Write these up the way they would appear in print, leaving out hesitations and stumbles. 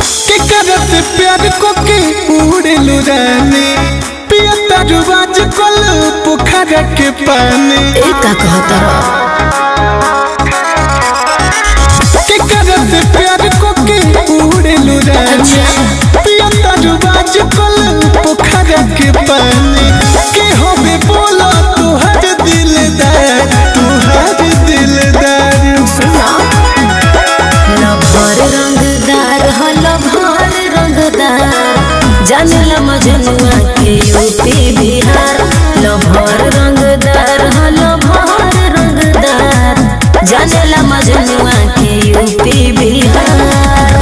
प्यार को के उड़ेलु रानी पिया तरुआज कल पोखरा के पानी का कहता के करत प्यार को के उड़ेलु रानी पिया तरुआज कल पोखरा के पानी के होबे बोला तुहर दिलदार सुना लभर रंगदार हो लभर रंगदार जानला मजनुआ के यूपी बिहार लभर रंगदार हो लभर रंगदार जानला मजनुआ के यूपी बिहार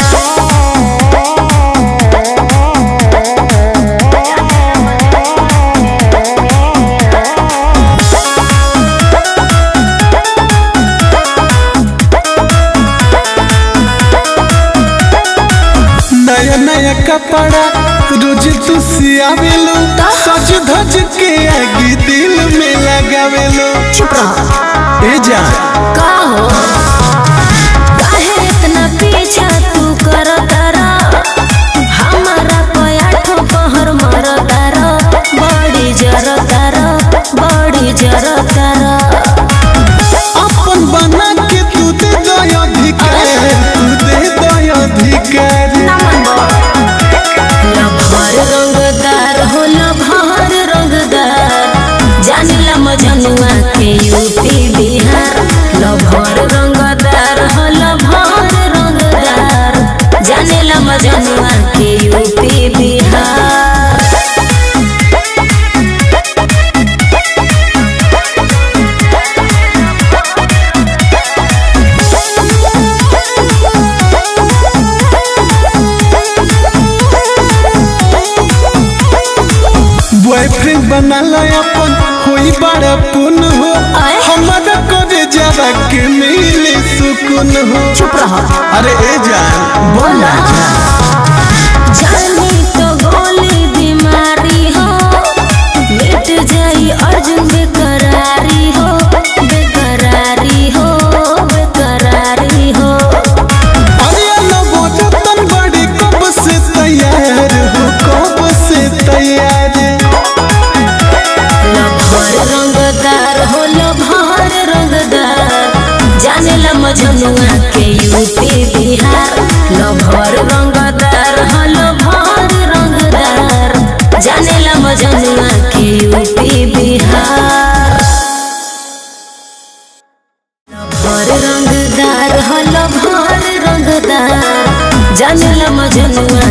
नया नया कपड़ा रोज तू सियावेलो सज धज के आगे दिल में लगावेलो चुप रह ए जा का हो काहे इतना पीछा तू करता रह हमारा कोया ठो पहर मरता रह बड़ी जरता रह अपन बना के तू दे दो अधिकार लभर रंगदार हो लभर रंगदार जानला मजनुआ के यूपी बिहार लभर रंगदार हो लभर रंगदार जानला मजनुआ के यूपी बिहार बॉयफ्रेंड बना ला अपन होई बड़ा पुन हो हमारा करे जरा के मिले सुकून हो चुप रह अरे ए जान बोला जानी तो गोली बीमारी हो मिट जाई अर्जुन बेकरारी हो अरे लोगो जतन बड़ी कब से तैयार लभर रंगदार हो लभर रंगदार जानला मजनुआ के यूपी बिहार लभर रंगदार हो लभर रंगदार जानला मजनुआ के यूपी बिहार लभर रंगदार हो लभर रंगदार जानला मजनुआ